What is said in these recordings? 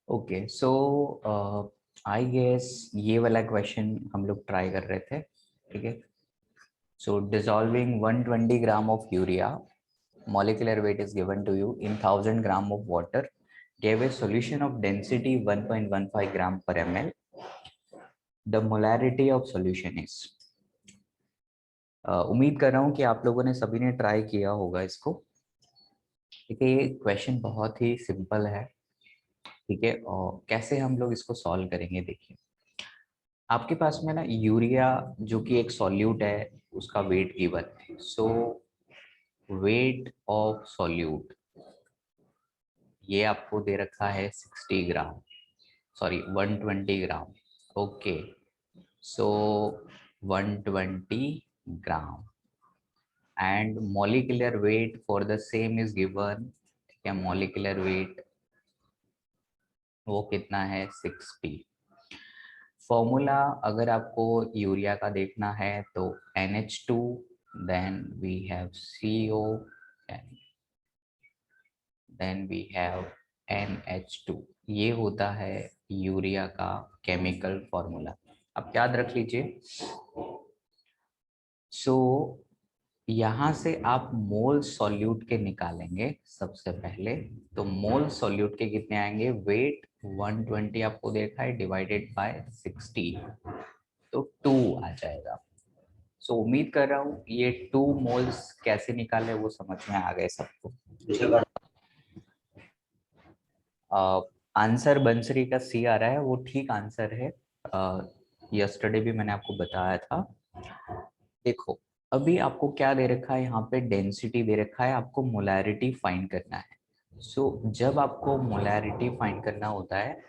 Okay so I guess ये वाला question हम लोग ट्राई कर रहे थे, ठीक है। So dissolving 120 gram of urea, molecular weight is given to you in 1000 gram of water, gave a solution of density 1.15 gram per ml. The molarity of solution is, उम्मीद कर रहा हूँ कि आप लोगों ने सभी ने ट्राई किया होगा इसको। ठीक है, ये क्वेश्चन बहुत ही सिंपल है, ठीक है। और कैसे हम लोग इसको सॉल्व करेंगे, देखिए आपके पास में ना यूरिया जो कि एक सॉल्यूट है, उसका वेट गिवन है। सो वेट ऑफ सॉल्यूट ये आपको दे रखा है 60 gram, sorry 120 gram. Okay so 120 gram and molecular weight for the same is given. ठीक है, मॉलिक्यूलर वेट वो कितना है 60। फॉर्मूला अगर आपको यूरिया का देखना है तो NH2 then we have CO then we have NH2। ये होता है यूरिया का केमिकल फॉर्मूला। अब याद रख लीजिए। सो यहाँ से आप मोल सॉल्यूट के निकालेंगे सबसे पहले। तो मोल सॉल्यूट के कितने आएंगे, वेट 120 आपको देखा है डिवाइडेड बाय 60, तो 2 आ जाएगा। सो उम्मीद कर रहा हूँ ये 2 मोल्स कैसे निकाले वो समझ में आ गए सबको। आंसर बंसरी का सी आ रहा है, वो ठीक आंसर है। यस्टरडे भी मैंने आपको बताया था। देखो अभी आपको क्या दे रखा है, यहाँ पे डेंसिटी दे रखा है, आपको मोलैरिटी फाइंड करना है। सो जब आपको मोलैरिटी फाइंड करना होता है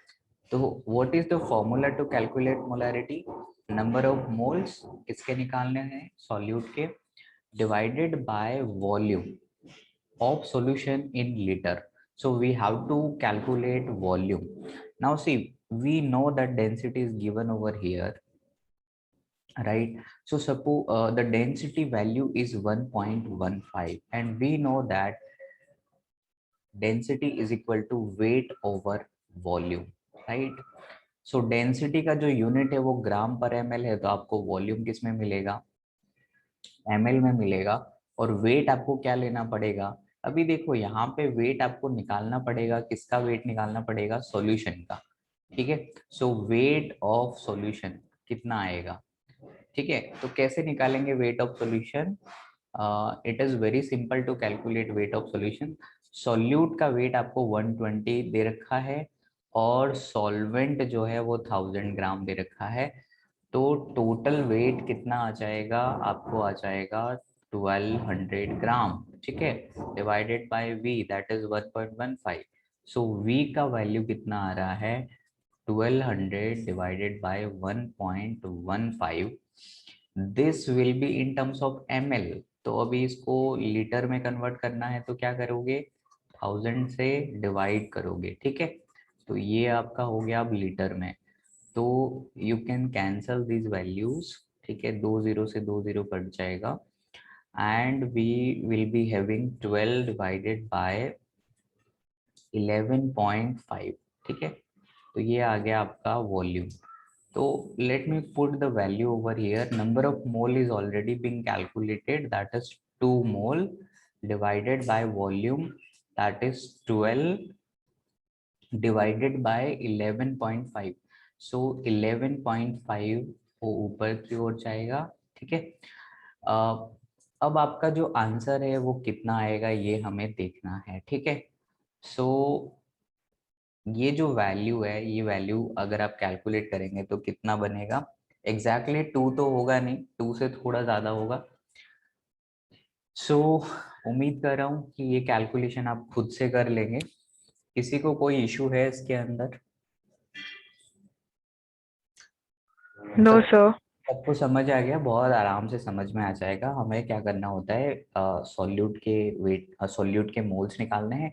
तो what is the formula to calculate molarity, number of moles किसके निकालने हैं, सॉल्यूट के, divided by volume of solution in liter. So we have to calculate volume. Now see, we know that density is given over here, right? So suppose the density value is 1.15 and we know that density is equal to weight over volume, right? So density का जो unit है वो ग्राम पर ml है, तो आपको volume किस में मिलेगा, ml में मिलेगा। और वेट आपको क्या लेना पड़ेगा, अभी देखो यहाँ पे वेट आपको निकालना पड़ेगा, किसका वेट निकालना पड़ेगा, सॉल्यूशन का। ठीक है, सो वेट ऑफ सॉल्यूशन कितना आएगा। ठीक है, तो कैसे निकालेंगे weight of solution, it is very simple to calculate weight of solution. Solute का वेट आपको 120 दे रखा है और सॉल्वेंट जो है वो 1000 ग्राम दे रखा है। तो टोटल वेट कितना आ जाएगा, आपको आ जाएगा 1200 ग्राम। ठीक है, divided by V that is 1.15। So V का वैल्यू कितना आ रहा है, 1200 divided by 1.15। This will be in terms of ml। तो अभी इसको लीटर में कन्वर्ट करना है तो क्या करोगे, 1000 से डिवाइड करोगे। ठीक है, तो ये आपका हो गया अब लीटर में। तो you can cancel these values. ठीक है, 2 0 से 2 0 कट जाएगा and we will be having 12 divided by 11.5। ठीक है, तो ये आ गया आपका वॉल्यूम। तो let me put the value over here, number of mole is already being calculated that is 2 mole divided by volume that is 12 divided by 11.5। सो 11.5 वो ऊपर की ओर जाएगा। ठीक है, अब आपका जो आंसर है वो कितना आएगा ये हमें देखना है। ठीक है, सो ये जो वैल्यू है, ये वैल्यू अगर आप कैलकुलेट करेंगे तो कितना बनेगा, एग्जैक्टली 2 तो होगा नहीं, 2 से थोड़ा ज्यादा होगा। सो उम्मीद कर रहा हूँ कि ये कैलकुलेशन आप खुद से कर लेंगे। किसी को कोई इशू है इसके अंदर, नो सब सर। सबको समझ आ गया, बहुत आराम से समझ में आ जाएगा। हमें क्या करना होता है, सॉल्यूट के वेट, सॉल्यूट के मोल्स निकालने हैं,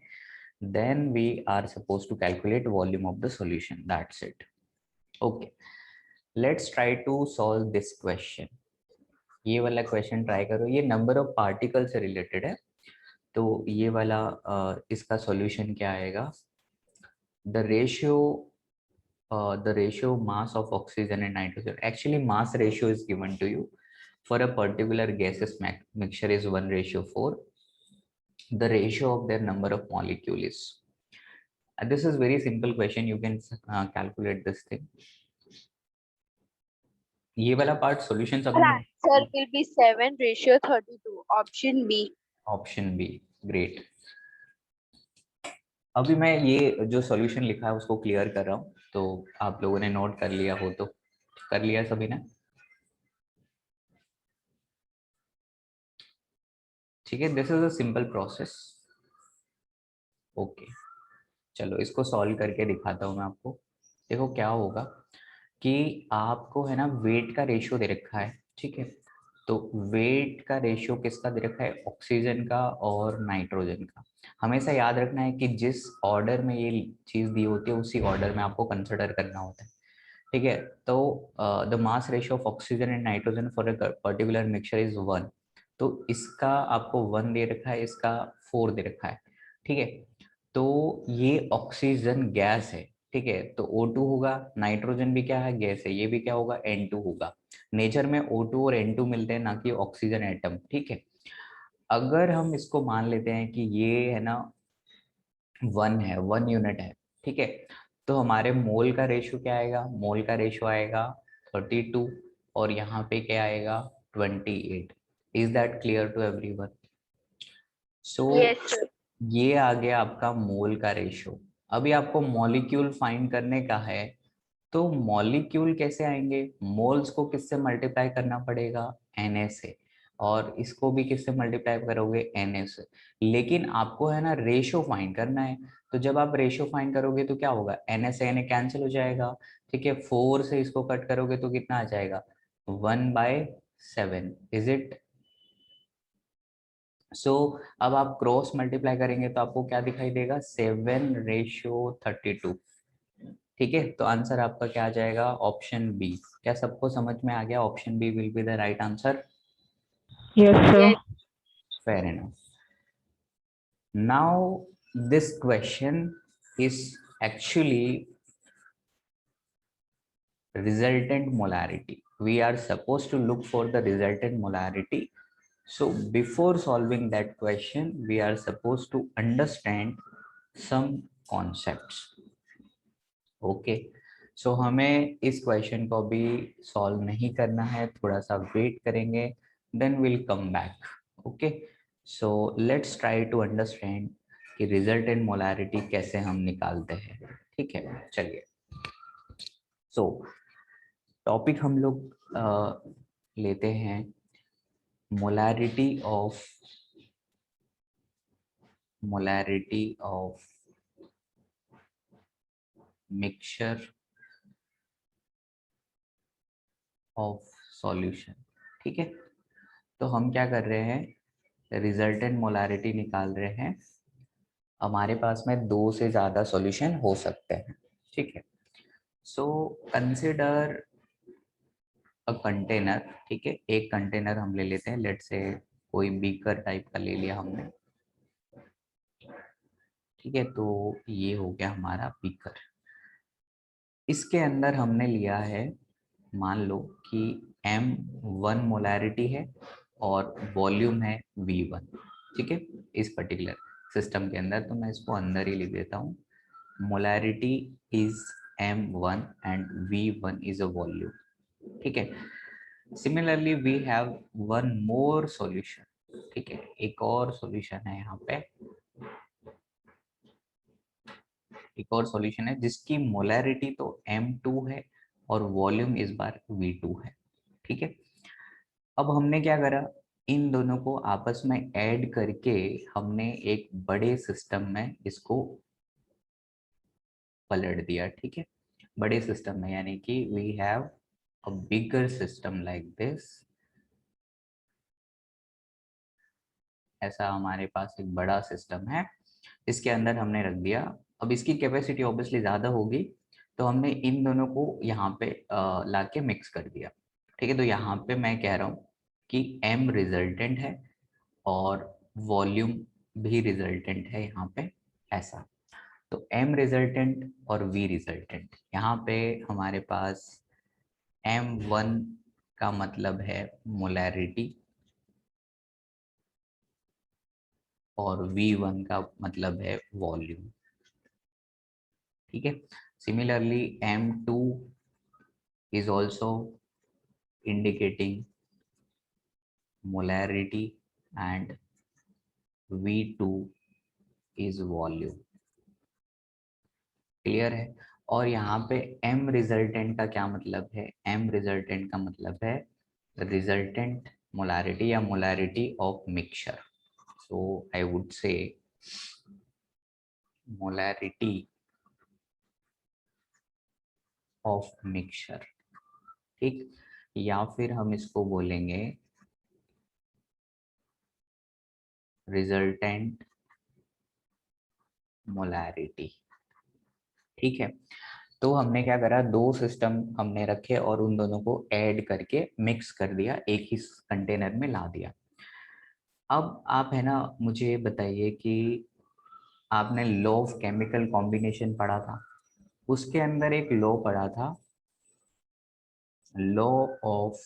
then we are suppose to calculate volume of the solution, that's it. Okay, let's try to solve this question. ये वाला क्वेश्चन ट्राई करो, ये नंबर ऑफ पार्टिकल से रिलेटेड है। तो ये वाला इसका सॉल्यूशन क्या आएगा, the ratio mass of oxygen and nitrogen. Actually, mass ratio is given to you for a particular gaseous mixture is 1:4. The ratio of their number of molecule is. This is very simple question. You can calculate this thing. ये वाला part solution The सबने answer will be 7:32. Option B. Option B. Great. अभी मैं ये जो solution लिखा है उसको क्लियर कर रहा हूँ, तो आप लोगों ने नोट कर लिया हो तो कर लिया सभी ने. ठीक है, this is a simple process. Okay, चलो इसको सॉल्व करके दिखाता हूँ मैं आपको. देखो क्या होगा कि आपको है ना वेट का रेशियो दे रखा है. ठीक है, तो वेट का रेशियो किसका दे रखा है? ऑक्सीजन का और नाइट्रोजन का. हमेशा याद रखना है कि जिस ऑर्डर में ये चीज दी होती है उसी ऑर्डर में आपको कंसिडर करना होता है. ठीक है, तो the mass ratio of oxygen and nitrogen for a particular mixture is 1. तो इसका आपको 1 दे रखा है, इसका 4 दे रखा है. ठीक है, तो ये ऑक्सीजन गैस है. ठीक है, तो O2 होगा. नाइट्रोजन भी क्या है? गैस है. ये भी क्या होगा? N2 होगा. नेचर में O2 और N2 मिलते हैं, ना कि ऑक्सीजन एटम. ठीक है, अगर हम इसको मान लेते हैं कि ये है ना 1 है, 1 यूनिट है. ठीक है, तो हमारे मोल का रेशियो क्या आएगा? मोल का रेशियो आएगा 32 और यहाँ पे क्या आएगा? 28. Is that clear to everyone? So Yes, sir. ये आ गया आपका मोल का रेशियो. अभी आपको मॉलिक्यूल फाइंड करने का है, तो मॉलिक्यूल कैसे आएंगे? मोल्स को किससे मल्टीप्लाई करना पड़ेगा? Na से. और इसको भी किससे मल्टीप्लाई करोगे? Na से. लेकिन आपको है ना रेशियो फाइंड करना है. तो जब आप रेशियो फाइंड करोगे तो क्या होगा? Na से Na कैंसिल हो जाएगा. ठीक है, 4 से इसको कट करोगे तो कितना आ जाएगा? 1/7. Is it? सो अब आप क्रॉस मल्टीप्लाई करेंगे तो आपको क्या दिखाई देगा? 7:32. ठीक है, तो आंसर आपका क्या आ जाएगा? Option B. क्या सबको समझ में आ गया? Option B will be the right answer. Yes, sir. Yes. Fair enough. Now this question is actually resultant molarity. We are supposed to look for the resultant molarity. So before solving that question, we are supposed to understand some concepts. Okay, so हमें इस question को भी solve नहीं करना है, थोड़ा सा wait करेंगे, then will come back. Okay, so let's try to understand कि रिजल्टेंट मोलारिटी कैसे हम निकालते हैं. ठीक है, चलिए. सो टॉपिक हम लोग लेते हैं molarity of mixture of solution. ठीक है, तो हम क्या कर रहे हैं? रिजल्टेंट मोलारिटी निकाल रहे हैं. हमारे पास में 2 से ज्यादा सॉल्यूशन हो सकते हैं. ठीक है, सो कंसिडर अ कंटेनर. ठीक है, एक कंटेनर हम ले लेते हैं. लेट्स से कोई बीकर टाइप का ले लिया हमने. ठीक है, तो ये हो गया हमारा बीकर. इसके अंदर हमने लिया है, मान लो कि M1 मोलैरिटी है और वॉल्यूम है V1. ठीक है, इस पर्टिकुलर सिस्टम के अंदर, तो मैं इसको अंदर ही लिख देता हूँ. Molarity is M1 and V1 is a volume. ठीक है, similarly we have one more solution. ठीक है, एक और सॉल्यूशन है यहाँ पे. एक और सॉल्यूशन है जिसकी मोलैरिटी तो M2 है और वॉल्यूम इस बार V2 है. ठीक है, अब हमने क्या करा? इन दोनों को आपस में ऐड करके हमने एक बड़े सिस्टम में इसको पलट दिया. ठीक है, बड़े सिस्टम में, यानी कि we have a bigger system like this. ऐसा हमारे पास एक बड़ा सिस्टम है, इसके अंदर हमने रख दिया. अब इसकी कैपेसिटी ऑब्वियसली ज्यादा होगी, तो हमने इन दोनों को यहाँ पे लाके मिक्स कर दिया. ठीक है, तो यहाँ पे मैं कह रहा हूँ कि M रिजल्टेंट है और वॉल्यूम भी रिजल्टेंट है यहाँ पे, ऐसा. तो M रिजल्टेंट और V रिजल्टेंट, यहाँ पे हमारे पास M1 का मतलब है मोलैरिटी और V1 का मतलब है वॉल्यूम, ठीक है। Similarly M2 is also indicating molarity and V2 is volume, clear है। और यहाँ पे M रिजल्टेंट का क्या मतलब है? M रिजल्टेंट का मतलब है रिजल्टेंट मोलारिटी या molarity of mixture. So I would say molarity of mixture, ठीक। या फिर हम इसको बोलेंगे रिजल्टेंट मोलारिटी, ठीक है। तो हमने क्या करा, दो सिस्टम हमने रखे और उन दोनों को ऐड करके मिक्स कर दिया, एक ही कंटेनर में ला दिया। अब आप है ना मुझे बताइए कि आपने लॉ ऑफ केमिकल कॉम्बिनेशन पढ़ा था, उसके अंदर एक लॉ पढ़ा था, लॉ ऑफ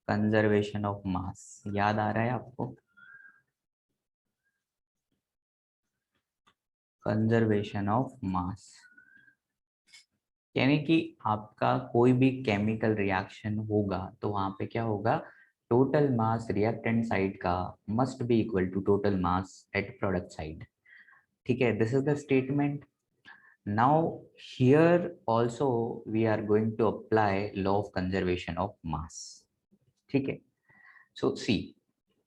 कंजर्वेशन ऑफ मास, याद आ रहा है आपको? कंजर्वेशन ऑफ मास यानी कि आपका कोई भी केमिकल रिएक्शन होगा तो वहां पे क्या होगा, टोटल मास रिएक्टेंट साइड का must be equal to total mass at product side, ठीक है। This is the statement. Now here also we are going to apply law of conservation of mass, ठीक है। सो सी,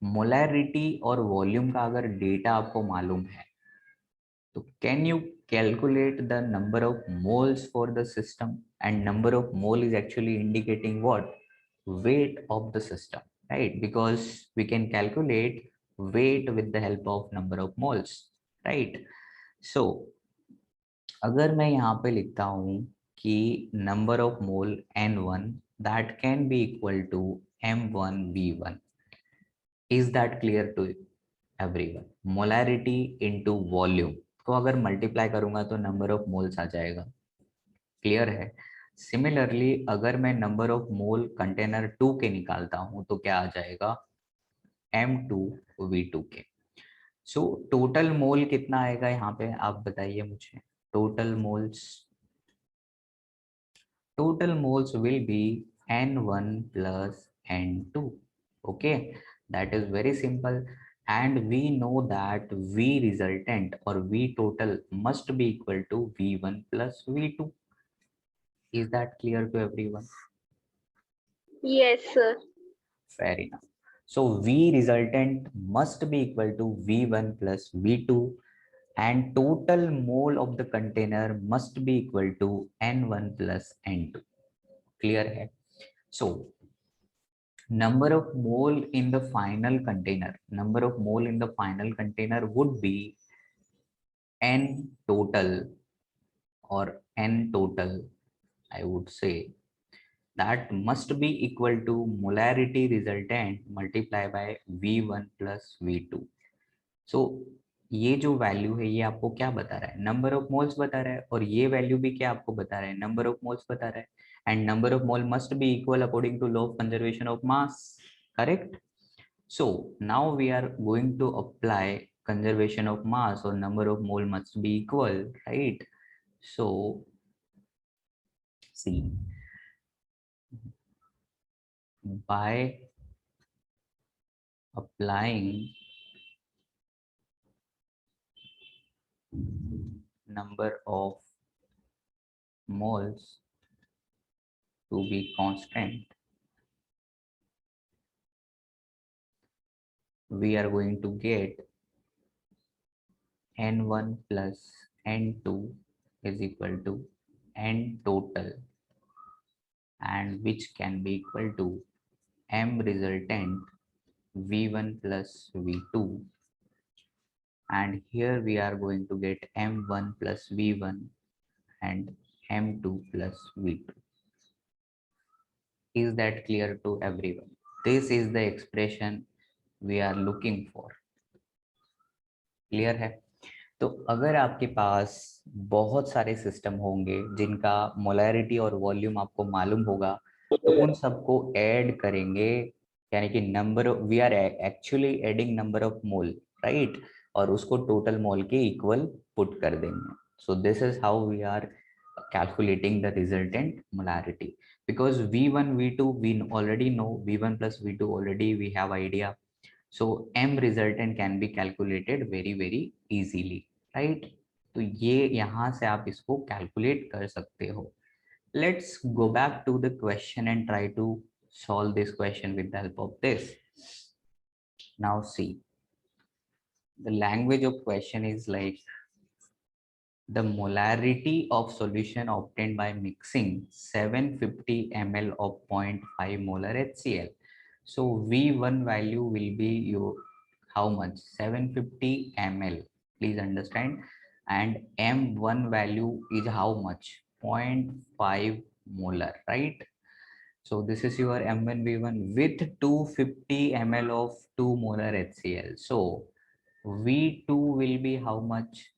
मोलैरिटी और volume का अगर data आपको मालूम है तो can you calculate the number of moles for the system, and number of mole is actually indicating what, weight of the system, right? Because we can calculate weight with the help of number of moles, right? So अगर मैं यहाँ पे लिखता हूँ कि number of mole n1 that can be equal to m1 v1, is that clear to everyone? Molarity into volume को अगर multiply करूंगा तो नंबर ऑफ मोल्स आ जाएगा, क्लियर है। सिमिलरली अगर मैं नंबर ऑफ मोल कंटेनर 2 के निकालता हूं तो क्या आ जाएगा, M2 V2 के। सो टोटल मोल कितना आएगा यहाँ पे आप बताइए मुझे, total moles will be N1 plus N2, okay, that is very simple. And we know that V resultant or V total must be equal to V1 plus V2. Is that clear to everyone? Yes, sir. Fair enough. So V resultant must be equal to V1 plus V2 and total mole of the container must be equal to N1 plus N2. Clear hai? So number of mole in the final container, would be N total, or N total I would say, that must be equal to molarity resultant multiply by V1 plus V2. So ये जो value है ये आपको क्या बता रहा है, number of moles बता रहा है, और ये वैल्यू भी क्या आपको बता रहा है, नंबर ऑफ मोल्स बता रहा है। And number of mole must be equal according to law of conservation of mass, correct. So now we are going to apply conservation of mass और number of mole must be equal, right. So see, by applying number of moles to be constant, we are going to get N1 plus N2 is equal to N total, and which can be equal to M resultant V1 plus V2, and here we are going to get M1 plus V1 and M2 plus V2. Is that clear to everyone? This is the expression we are looking for. Clear है? तो अगर आपके पास बहुत सारे system होंगे जिनका molarity और volume आपको मालूम होगा, तो उन सबको ऐड करेंगे, यानी कि number, we are actually adding number of mole, right, और उसको टोटल मोल के इक्वल पुट कर देंगे. So this is how we are calculating the resultant molarity, because v1 v2 we already know, v1 plus v2 already we have idea. So m resultant can be calculated very easily, right? तो ये यहाँ से आप इसको calculate कर सकते हो. Let's go back to the question and try to solve this question with the help of this. Now see, the language of question is like, the molarity of solution obtained by mixing 750 ml of 0.5 molar HCl. So V1 value will be your how much? 750 ml. Please understand. And M1 value is how much? 0.5 molar, right? So this is your M1 V1 with 250 ml of 2 molar HCl. So V2 will be how much?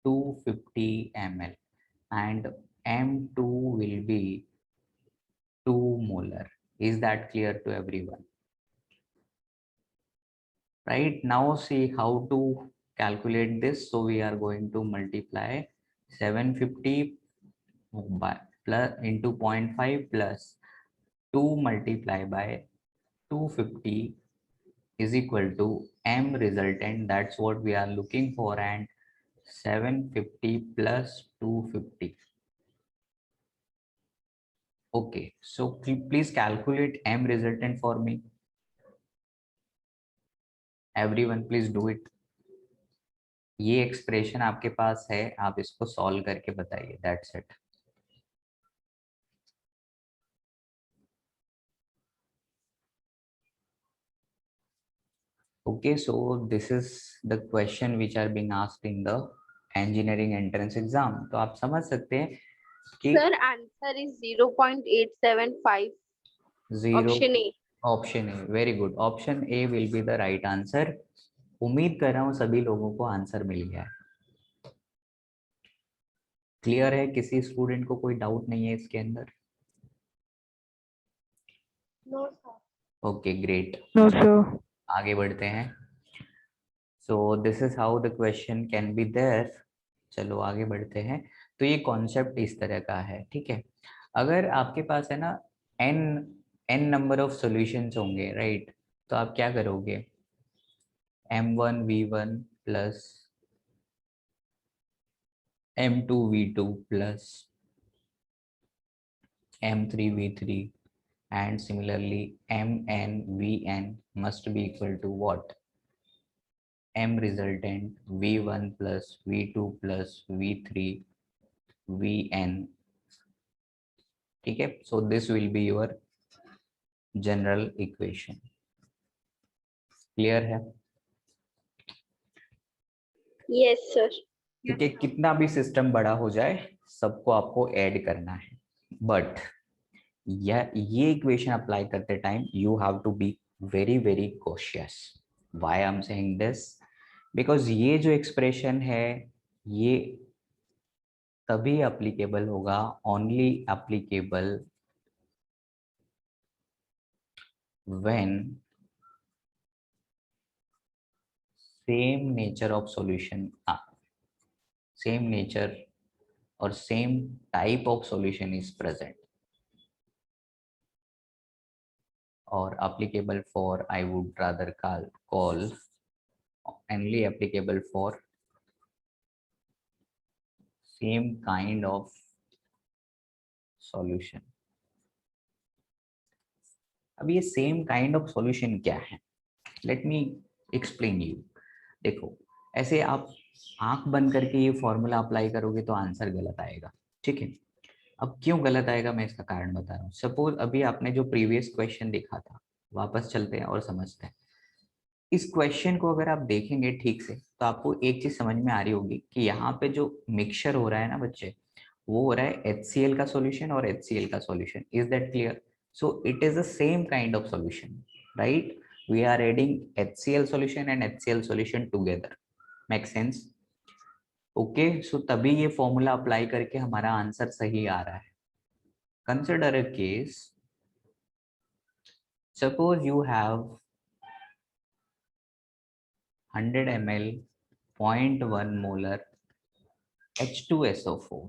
250 ml, and M2 will be 2 molar. Is that clear to everyone? Right, now see how to calculate this. So we are going to multiply 750 by plus into 0.5 plus 2 multiply by 250 is equal to M resultant. That's what we are looking for, and 750 plus 250. Okay, so please calculate M resultant for me. Everyone, please do it. ये expression आपके पास है, आप इसको solve करके बताइए. That's it. Okay, so this is the question which are being asked in the engineering entrance exam. तो आप समझ सकते हैं कि Sir, answer is 0.875. zero. Option A. Option A, very good. Option A will be the right answer. उम्मीद कर रहा हूँ सभी लोगों को आंसर मिल गया है. क्लियर है? किसी स्टूडेंट को कोई डाउट नहीं है इसके अंदर? No, sir. Okay, great. No, sir. आगे बढ़ते हैं. So this is how the question can be there. चलो आगे बढ़ते हैं. तो ये कॉन्सेप्ट इस तरह का है, ठीक है. अगर आपके पास है ना n n number of solutions होंगे, राइट, तो आप क्या करोगे? m1 v1 plus m2 v2 plus m3 v3 and similarly mn vn must be equal to what? M resultant v1 plus v2 plus v3 vn. ठीक है. So this will be your general equation. Clear है? Yes, sir. क्योंकि कितना भी system बड़ा हो जाए सबको आपको ऐड करना है. बट ये इक्वेशन अप्लाई करते time you have to be very cautious. Why I am saying this? Because ये जो एक्सप्रेशन है ये तभी एप्लीकेबल होगा, only applicable when same nature of solution, same nature और same type of solution is present, or applicable for, I would rather call only applicable for same kind of solution. अब ये same kind of solution क्या है? Let me explain you. देखो, ऐसे आप आंख बंद करके ये फॉर्मूला अप्लाई करोगे तो आंसर गलत आएगा, ठीक है. अब क्यों गलत आएगा मैं इसका कारण बता रहा हूँ. सपोज अभी आपने जो प्रीवियस क्वेश्चन देखा था, वापस चलते हैं और समझते हैं. इस क्वेश्चन को अगर आप देखेंगे ठीक से तो आपको एक चीज समझ में आ रही होगी कि यहाँ पे जो मिक्सचर हो रहा है ना बच्चे, वो हो रहा है HCl का सॉल्यूशन और HCl का solution. Is that clear? So it is the same kind of solution, right? We are adding HCl solution and HCl solution together. Make sense? Okay, so तभी ये फॉर्मूला अप्लाई करके हमारा answer सही आ रहा है. Consider a case, suppose you have 100 ml 0.1 molar H2SO4.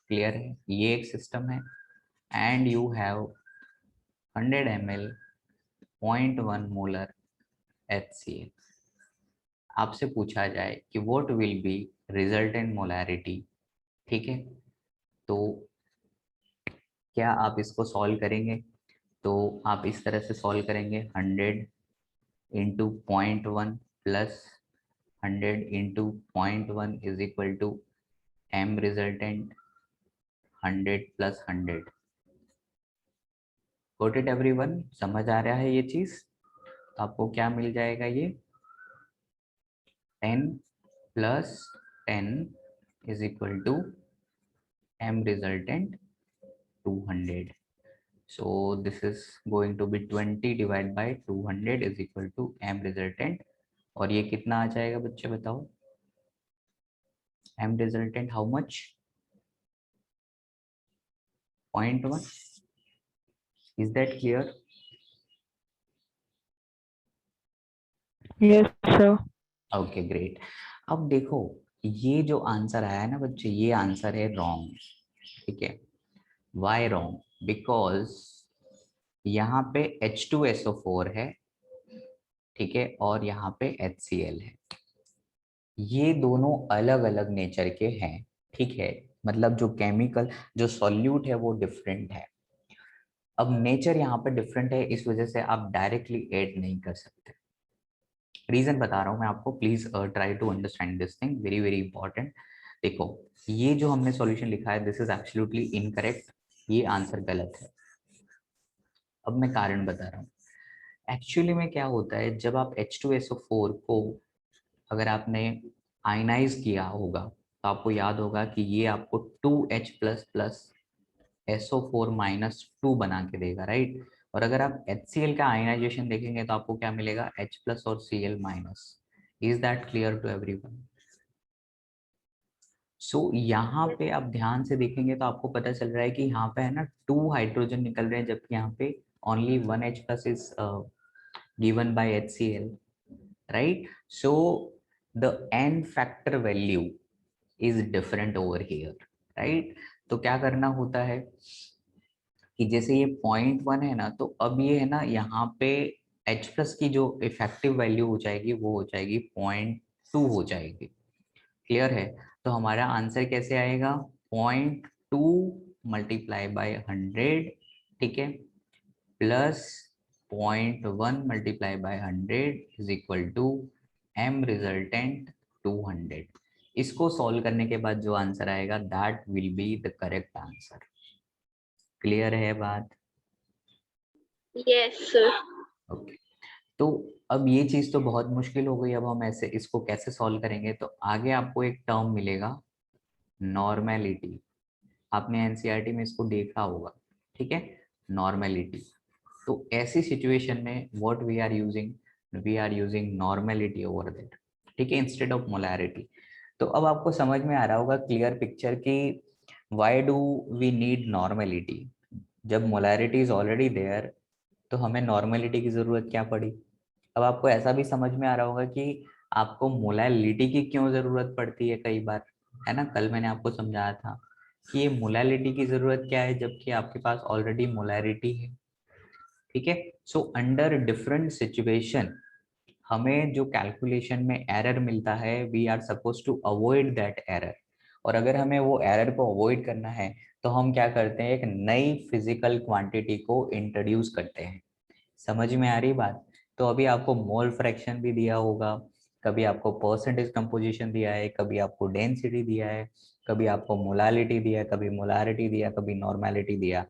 Clear है, ये एक सिस्टम है. And you have 100 ml 0.1 molar HCl. आपसे पूछा जाए कि what will be resultant molarity. ठीक है, तो क्या आप इसको सॉल्व करेंगे? तो आप इस तरह से सॉल्व करेंगे, 100 into 0.1 plus 100 into 0.1 is equal to m resultant 100 plus 100. Got it everyone? समझ आ रहा है ये चीज? तो आपको क्या मिल जाएगा, ये 10 plus 10 is equal to m resultant 200. So this is going to be 20 divided by 200 is equal to m resultant. और ये कितना आ जाएगा बच्चे बताओ? m resultant how much? 0.1. Is that clear? Yes, sir. Okay, great. अब देखो, ये जो आंसर आया है ना बच्चे, ये आंसर है रॉन्ग. ठीक है, why wrong? Because यहाँ पे H2SO4 है, ठीक है, और यहाँ पे HCl है. ये दोनों अलग अलग नेचर के हैं. ठीक है, मतलब जो केमिकल, जो सॉल्यूट है वो डिफरेंट है. अब नेचर यहाँ पे डिफरेंट है, इस वजह से आप डायरेक्टली ऐड नहीं कर सकते. रीजन बता रहा हूँ मैं आपको, please try to understand this thing, very very important. देखो, ये जो हमने सॉल्यूशन लिखा है, दिस इज एब्सोल्युटली इनकरेक्ट. ये आंसर गलत है. अब मैं कारण बता रहा हूँ. एक्चुअली में क्या होता है, जब आप H2SO4 को अगर आपने आयनाइज किया होगा तो आपको याद होगा कि ये आपको 2H plus plus SO4 minus 2 बना के देगा, राइट. और अगर आप HCl का आयनाइजेशन देखेंगे तो आपको क्या मिलेगा, H प्लस और Cl minus. Is that clear to everyone? So यहाँ पे आप ध्यान से देखेंगे तो आपको पता चल रहा है कि यहाँ पे है ना 2 हाइड्रोजन निकल रहे हैं, जबकि यहाँ पे only 1H plus is given by HCl, right? So the n factor value is different over here, right? तो क्या करना होता है कि जैसे ये 0.1 है ना, तो अब ये है ना, यहाँ पे H प्लस की जो इफेक्टिव वैल्यू हो जाएगी वो हो जाएगी 0.2 हो जाएगी. क्लियर है? तो हमारा आंसर कैसे आएगा, 0.2 मल्टीप्लाई बाय 100, ठीक है, plus 0.1 multiply by 100 is equal to m resultant 200. इसको सॉल्व करने के बाद जो आंसर आएगा that will be the correct answer. Clear है बात? Yes, sir. ओके, तो अब ये चीज तो बहुत मुश्किल हो गई. अब हम ऐसे इसको कैसे सॉल्व करेंगे? तो आगे आपको एक टर्म मिलेगा, नॉर्मेलिटी. आपने एनसीईआरटी में इसको देखा होगा, ठीक है, नॉर्मेलिटी. तो ऐसी सिचुएशन में what we are using normality over that, ठीक है, इंस्टेड ऑफ मोलैरिटी. तो अब आपको समझ में आ रहा होगा क्लियर पिक्चर कि why do we need normality. जब मोलैरिटी इज ऑलरेडी देयर तो हमें नॉर्मेलिटी की जरूरत क्या पड़ी. अब आपको ऐसा भी समझ में आ रहा होगा कि आपको मोलैलिटी की क्यों जरूरत पड़ती है कई बार, है ना. कल मैंने आपको समझाया था कि ये मोलैलिटी की जरूरत क्या है, जबकि आपके पास ऑलरेडी मोलैरिटी है. ठीक है, सो अंडर डिफरेंट सिचुएशन हमें जो कैलकुलेशन में एरर मिलता है, we are suppose to avoid that error. और अगर हमें वो एरर को अवॉइड करना है तो हम क्या करते हैं, एक नई फिजिकल क्वांटिटी को इंट्रोड्यूस करते हैं. समझ में आ रही बात? तो अभी आपको मोल फ्रैक्शन भी दिया होगा, कभी आपको परसेंटेज कंपोजिशन दिया है, कभी आपको डेंसिटी दिया है, कभी आपको मोलालिटी दिया, कभी मोलारिटी दिया, कभी नॉर्मेलिटी दिया.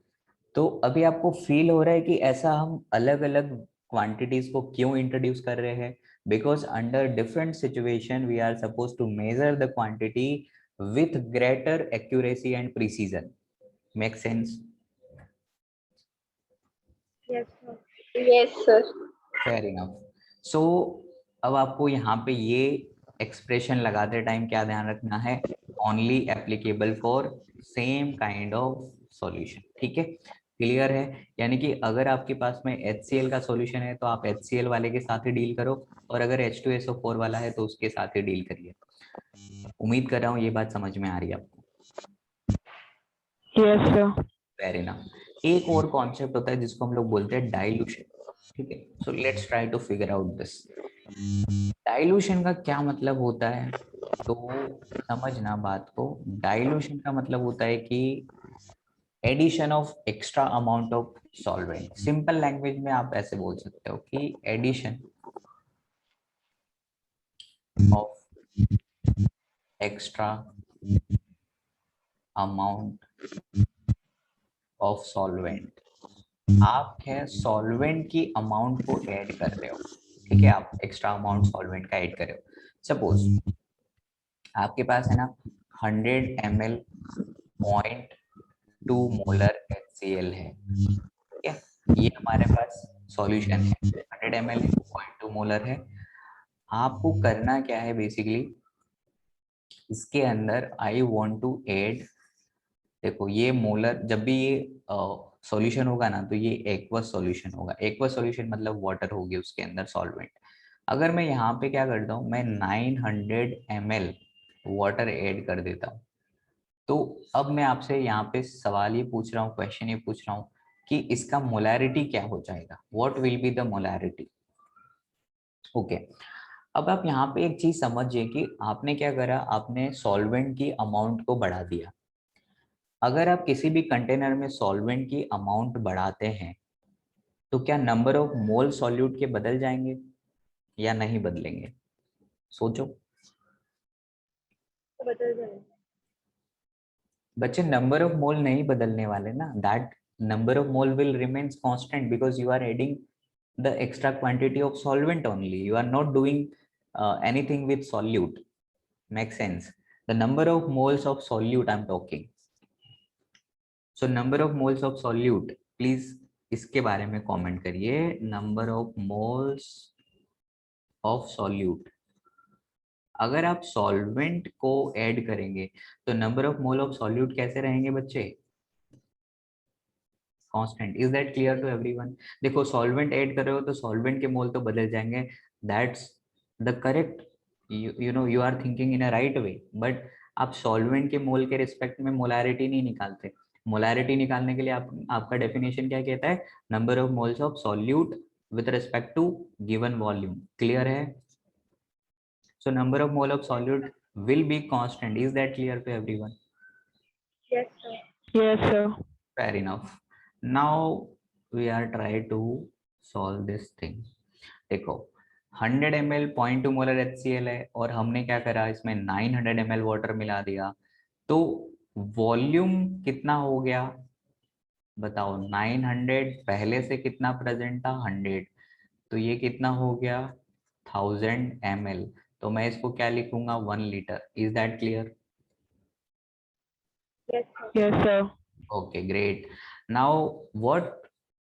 तो अभी आपको फील हो रहा है कि ऐसा हम अलग अलग क्वांटिटीज को क्यों इंट्रोड्यूस कर रहे हैं, because under different situation we are suppose to measure the quantity with greater accuracy and precision. Make sense? Yes, sir. Yes, sir. Fair enough. So अब आपको यहाँ पे ये एक्सप्रेशन लगाते टाइम क्या ध्यान रखना है, only applicable for same kind of solution, ठीक है, क्लियर है। यानी कि अगर आपके पास में HCl का सॉल्यूशन है तो आप HCl वाले के साथ ही डील करो, और अगर H2SO4 वाला है तो उसके साथ ही डील करिए। उम्मीद कर रहा हूँ ये बात समझ में आ रही है आपको। Yes, sir. Fair enough. एक और कॉन्सेप्ट होता है जिसको हम लोग बोलते हैं डाइल्यूशन, ठीक है। So let's try to figure out this. Dilution का क्या मतलब होता है, तो समझना बात को। डाइल्यूशन का मतलब होता है कि addition of extra amount of solvent. Simple language में आप ऐसे बोल सकते हो कि addition of extra amount of solvent. आप है सॉल्वेंट की अमाउंट को ऐड कर रहे हो, ठीक है, आप एक्स्ट्रा अमाउंट सॉल्वेंट का ऐड कर रहे हो। सपोज आपके पास है ना 100 ml 0.2 मोलर HCl है, ठीक है, ये हमारे पास सॉल्यूशन है, 100 ml है, 0.2 मोलर है। आपको करना क्या है बेसिकली, इसके अंदर आई वांट टू ऐड, देखो ये मोलर, जब भी ये सॉल्यूशन होगा ना तो ये एक्वस सॉल्यूशन होगा। एक्वस सॉल्यूशन मतलब वाटर होगी उसके अंदर सॉल्वेंट। अगर मैं यहाँ पे क्या करता हूँ, मैं 900 ml वाटर ऐड कर देता हूँ, तो अब मैं आपसे यहाँ पे सवाल ये पूछ रहा हूँ, क्वेश्चन ये पूछ रहा हूँ कि इसका मोलैरिटी क्या हो जाएगा, what will be the molarity. Okay, अब आप यहाँ पे एक चीज समझिए कि आपने क्या करा, आपने सॉल्वेंट की अमाउंट को बढ़ा दिया। अगर आप किसी भी कंटेनर में सॉल्वेंट की अमाउंट बढ़ाते हैं तो क्या नंबर ऑफ मोल सॉल्यूट के बदल जाएंगे या नहीं बदलेंगे, सोचो। बच्चे नंबर ऑफ मोल नहीं बदलने वाले ना, that number of mole will remains constant because you are adding the extra quantity of solvent only, you are not doing anything with solute, makes sense? The number of moles of solute I'm talking, so number of moles of solute, please इसके बारे में comment करिए, number of moles of solute। अगर आप solvent को add करेंगे तो number of mole of solute कैसे रहेंगे बच्चे, constant. Is that clear to everyone? देखो सॉल्वेंट ऐड कर रहे हो तो सॉल्वेंट के मोल तो बदल जाएंगे, that's the correct, you know you are thinking in a right way, but आप सॉल्वेंट के मोल के रिस्पेक्ट में मोलैरिटी नहीं निकालते। मोलैरिटी निकालने के लिए आपका डेफिनेशन क्या कहता है, number of moles of solute with respect to given volume, clear है? So number of mole of solute will be constant, is that clear to everyone? Yes, sir. Yes, sir. Fair enough. Now we are trying to solve this thing. देखो 100 ml 0.2 molar HCl है और हमने क्या करा, इसमें 900 ml water मिला दिया, तो वॉल्यूम कितना हो गया बताओ। 900 पहले से कितना प्रेजेंट था, 100, तो ये कितना हो गया 1000 ml। तो मैं इसको क्या लिखूंगा, 1 litre. Is that clear? Yes, sir. Yes, sir. Okay, great. Now,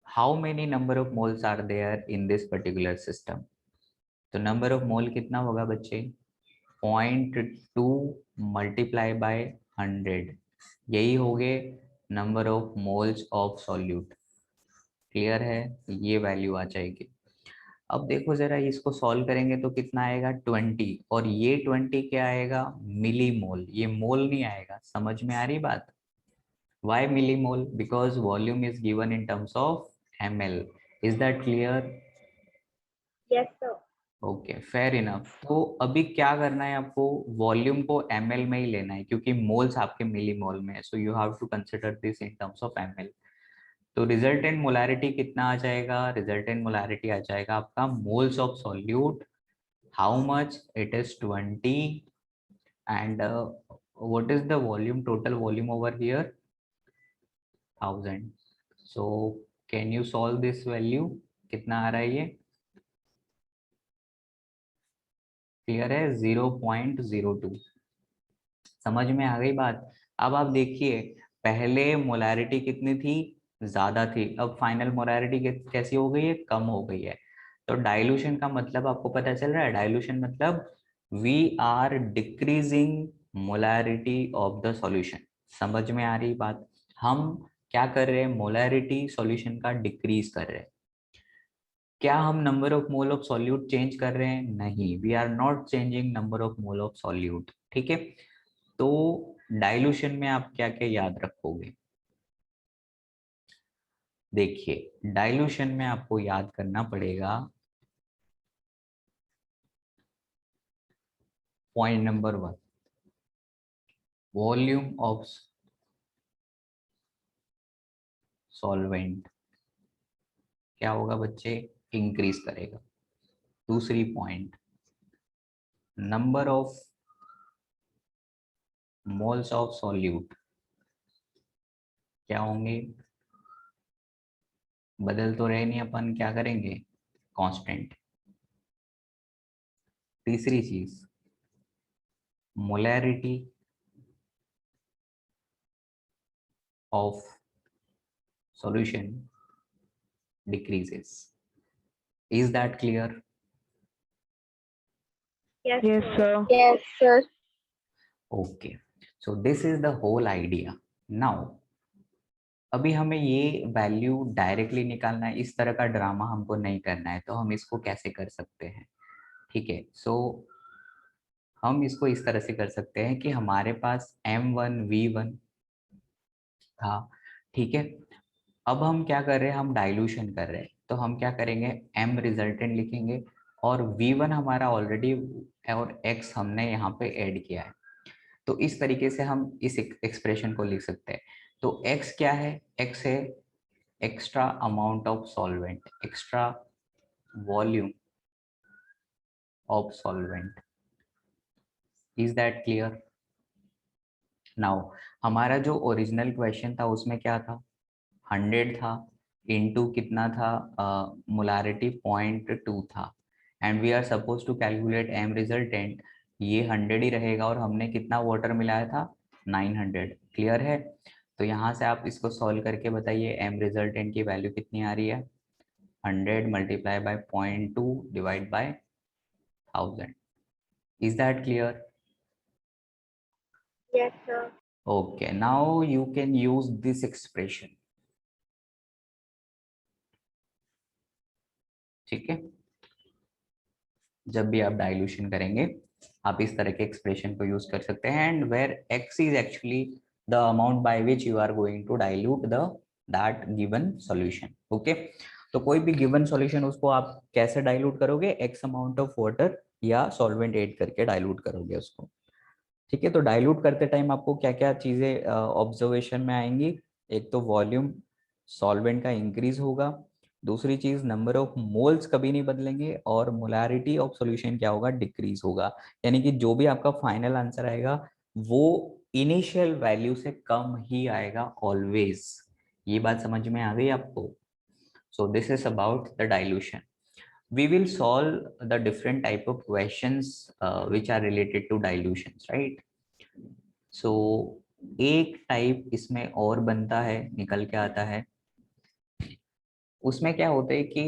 how many number of moles are there in this particular system? तो number of mole कितना होगा बच्चे, 0.2 multiply by 100, यही हो गए number of moles of solute, clear है? ये value आ जाएगी। अब देखो जरा इसको सॉल्व करेंगे तो कितना आएगा 20, और ये 20 क्या आएगा, मिली मोल, ये मोल नहीं आएगा। समझ में आ रही बात? Why millimole? Because volume is given in terms of ml. Is that clear? Yes, sir. Okay, fair enough. तो अभी क्या करना है आपको, वॉल्यूम को ml में ही लेना है क्योंकि मोल्स आपके मिलीमोल में है, so you have to consider this in terms of ml। तो रिजल्टेंट मोलैरिटी कितना आ जाएगा, रिजल्टेंट मोलैरिटी आ जाएगा आपका moles of solute, how much, it is 20, and what is the volume, total volume over here 1000। So can you solve this value, कितना आ रहा है ये, क्लियर है? 0.02। समझ में आ गई बात? अब आप देखिए पहले मोलैरिटी कितनी थी, ज्यादा थी, अब फाइनल मोलैरिटी कैसी हो गई है, कम हो गई है। तो डाइल्यूशन का मतलब आपको पता चल रहा है, डाइल्यूशन मतलब we are decreasing molarity of the solution. समझ में आ रही बात? हम क्या कर रहे हैं, मोलैरिटी सॉल्यूशन का डिक्रीज कर रहे हैं। क्या हम number of mole of solute change कर रहे हैं? नहीं, we are not changing number of mole of solute. ठीक है, तो डाइल्यूशन में आप क्या क्या याद रखोगे? देखिए, डाइल्यूशन में आपको याद करना पड़ेगा point number 1, volume of solvent क्या होगा बच्चे, इंक्रीज करेगा। दूसरी point, number of moles of solute क्या होंगे, बदल तो रहे नहीं, अपन क्या करेंगे, कांस्टेंट। तीसरी चीज, molarity of solution decreases. Is that clear? Yes, Yes, sir. Yes, sir. Okay. So this is the whole idea. Now, अभी हमें ये वैल्यू डायरेक्टली निकालना है, इस तरह का ड्रामा हमको नहीं करना है, तो हम इसको कैसे कर सकते हैं? ठीक है, सो हम इसको इस तरह से कर सकते हैं कि हमारे पास M1V1 था। ठीक है, अब हम क्या कर रहे हैं, हम डाइल्यूशन कर रहे हैं, तो हम क्या करेंगे, M रिजल्टेंट लिखेंगे और V1 हमारा ऑलरेडी और X हमने यहाँ पे ऐड किया है। तो इस तरीके से हम इस एक्सप्रेशन को लिख सकते हैं। तो x क्या है, x है extra amount of solvent, extra volume of solvent. Is that clear? Now, हमारा जो ओरिजिनल क्वेश्चन था उसमें क्या था, 100 था, इनटू कितना था, मोलारिटी 0.2 था, and we are suppose to calculate m resultant, ये 100 ही रहेगा और हमने कितना वाटर मिलाया था, 900। क्लियर है? तो यहाँ से आप इसको सॉल्व करके बताइए m रिजल्टेंट की वैल्यू कितनी आ रही है, 100 multiply by 0.2 divide by 1000। Is that clear? Yes, sir. Okay, now you can use this expression. ठीक है, जब भी आप डाइल्यूशन करेंगे आप इस तरह के एक्सप्रेशन को यूज कर सकते हैं, and where x is actually the amount by which you are going to dilute the that given solution. Okay, तो कोई भी गिवन सॉल्यूशन उसको आप कैसे डाइल्यूट करोगे, x अमाउंट ऑफ वाटर या सॉल्वेंट ऐड करके डाइल्यूट करोगे उसको। ठीक है, तो डाइल्यूट करते टाइम आपको क्या क्या चीजें ऑब्जर्वेशन में आएंगी, एक तो वॉल्यूम सॉल्वेंट का इंक्रीज होगा, दूसरी चीज नंबर ऑफ मोल्स कभी नहीं बदलेंगे, और मोलैरिटी ऑफ सॉल्यूशन क्या होगा, डिक्रीज होगा। यानी कि जो भी आपका फाइनल आंसर आएगा वो इनिशियल वैल्यू से कम ही आएगा ऑलवेज। ये बात समझ में आ गई आपको? सो this is about the dilution. We will solve the different type of questions which are related to dilutions, right? So एक टाइप इसमें और बनता है, निकल के आता है, उसमें क्या होता है कि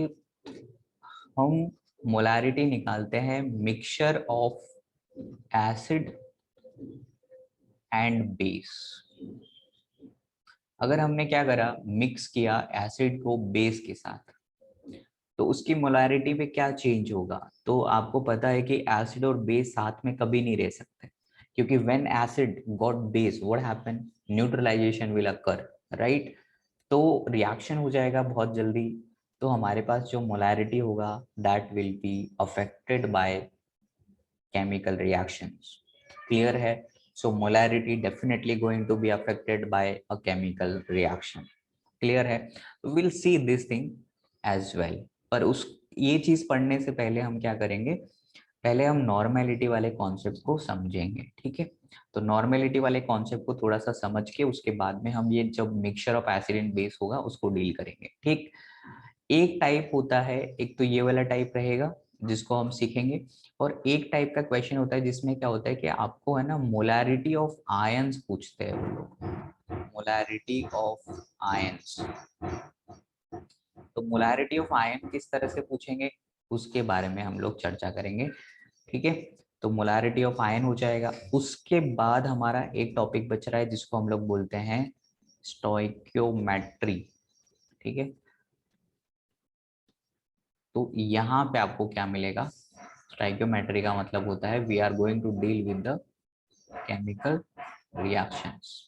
हम मोलारिटी निकालते हैं mixture of acid and base. अगर हमने क्या करा, मिक्स किया एसिड को बेस के साथ, तो उसकी मोलारिटी पे क्या चेंज होगा, तो आपको पता है कि एसिड और बेस साथ में कभी नहीं रह सकते, क्योंकि when acid got base what happen, neutralisation will occur, right? तो रिएक्शन हो जाएगा बहुत जल्दी, तो हमारे पास जो मोलारिटी होगा that will be affected by chemical reactions. Clear है? So molarity definitely going to be affected by a chemical reaction. Clear है? Will see this thing as well. पर उस ये चीज पढ़ने से पहले हम क्या करेंगे, पहले हम नॉर्मेलिटी वाले कॉन्सेप्ट को समझेंगे। ठीक है, तो नॉर्मेलिटी वाले कॉन्सेप्ट को थोड़ा सा समझ के उसके बाद में हम ये जब mixture of acid and base होगा उसको डील करेंगे। ठीक, एक टाइप होता है, एक तो ये वाला टाइप रहेगा जिसको हम सीखेंगे, और एक टाइप का क्वेश्चन होता है जिसमें क्या होता है कि आपको है ना मोलैरिटी ऑफ आयंस पूछते हैं वो लोग, मोलैरिटी ऑफ आयंस। तो मोलैरिटी ऑफ आयन किस तरह से पूछेंगे उसके बारे में हम लोग चर्चा करेंगे। ठीक है, तो मोलारिटी ऑफ आयन हो जाएगा। उसके बाद हमारा एक टॉपिक बच रहा है जिसको हम लोग बोलते हैं स्टोइकियोमेट्री, ठीक है। तो यहाँ पे आपको क्या मिलेगा, स्टोइकियोमेट्री का मतलब होता है we are going to deal with the chemical reactions,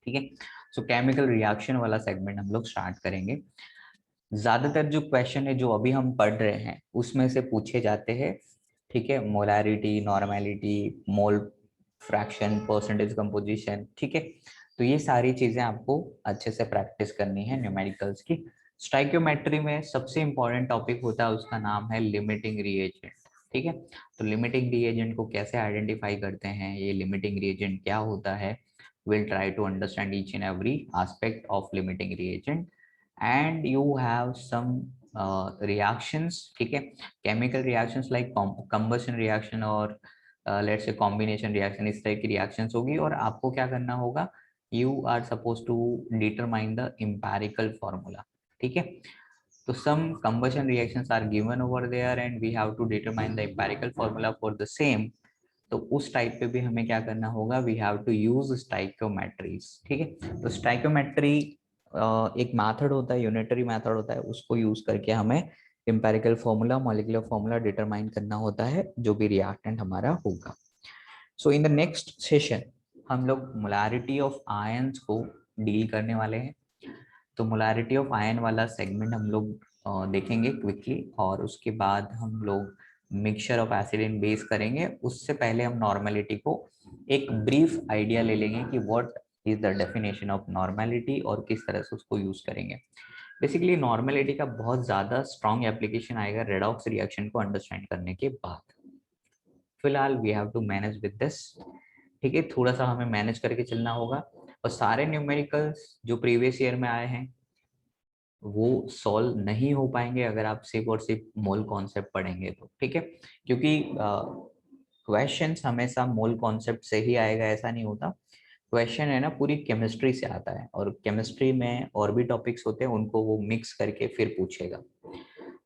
ठीक है। सो केमिकल रिएक्शन वाला सेगमेंट हम लोग स्टार्ट करेंगे। ज्यादातर जो क्वेश्चन है जो अभी हम पढ़ रहे हैं उसमें से पूछे जाते हैं, ठीक है। Molarity, normality, mole fraction, percentage composition, ठीक है। तो ये सारी चीजें आपको अच्छे से प्रैक्टिस करनी है न्यूमेरिकल्स की। स्टोइकियोमेट्री में सबसे इंपॉर्टेंट टॉपिक होता है, उसका नाम है लिमिटिंग रिएजेंट, ठीक है। तो लिमिटिंग रिएजेंट को कैसे आइडेंटिफाई करते हैं, ये लिमिटिंग रिएजेंट क्या होता है, we'll try to understand each and every aspect of limiting reagent, and you have some reactions, ठीक है। chemical reactions like combustion reaction और let's say combination reaction, इस तरह की reactions होगी और आपको क्या करना होगा, you are supposed to determine the empirical formula, ठीक है। तो some combustion reactions are given over there and we have to determine the empirical formula for the same। तो उस टाइप पे भी हमें क्या करना होगा, वी हैव टू यूज स्टाइकियोमेट्रीज, ठीक है। तो स्टाइकियोमेट्री एक मेथड होता है, यूनिटरी मेथड होता है, उसको यूज करके हमें empirical formula, molecular formula determine करना होता है जो भी रिएक्टेंट हमारा होगा। सो इन द नेक्स्ट सेशन हम लोग मोलारिटी ऑफ आयंस को डील करने वाले हैं। तो मोलारिटी ऑफ आयन वाला सेगमेंट हम लोग देखेंगे क्विकली, और उसके बाद हम लोग mixture of acid and base करेंगे। उससे पहले हम नॉर्मेलिटी को एक ब्रीफ आइडिया ले लेंगे कि what is the definition of normality और किस तरह से उसको यूज करेंगे। बेसिकली नॉर्मेलिटी का बहुत ज्यादा स्ट्रॉन्ग एप्लीकेशन आएगा रेडॉक्स रिएक्शन को अंडरस्टैंड करने के बाद। फिलहाल we have to manage with this, ठीक है। थोड़ा सा हमें मैनेज करके चलना होगा, और सारे न्यूमेरिकल्स जो प्रीवियस ईयर में आए हैं वो सॉल्व नहीं हो पाएंगे अगर आप सिर्फ और सिर्फ मोल कॉन्सेप्ट पढ़ेंगे तो, ठीक है। क्योंकि क्वेश्चंस हमेशा मोल कॉन्सेप्ट से ही आएगा ऐसा नहीं होता। क्वेश्चन है ना पूरी केमिस्ट्री से आता है, और केमिस्ट्री में और भी टॉपिक्स होते हैं, उनको वो मिक्स करके फिर पूछेगा।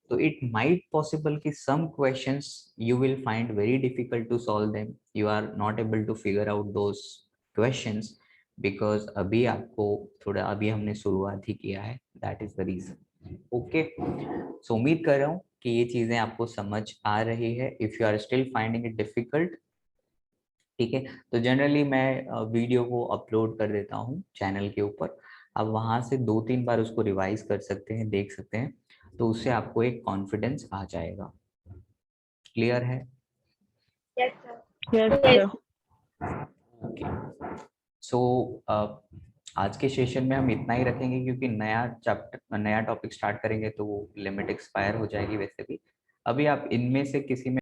तो इट माइट पॉसिबल कि some questions you will find very difficult to solve them, you are not able to figure out those questions, because अभी आपको थोड़ा, अभी हमने शुरुआत ही किया है, that is the reason. Okay, so उम्मीद कर रहा हूँ कि ये चीजें आपको समझ आ रही है। If you are still finding it difficult, ठीक है, तो जनरली मैं वीडियो को अपलोड कर देता हूँ चैनल के ऊपर, आप वहां से 2-3 बार उसको रिवाइज कर सकते हैं, देख सकते हैं, तो उससे आपको एक कॉन्फिडेंस आ जाएगा। क्लियर है? Yes, sir. Yes, Yes. sir. Okay, so आज के सेशन में हम इतना ही रखेंगे, क्योंकि नया चैप्टर, नया टॉपिक स्टार्ट करेंगे तो वो लिमिट एक्सपायर हो जाएगी वैसे भी। अभी आप इनमें से किसी में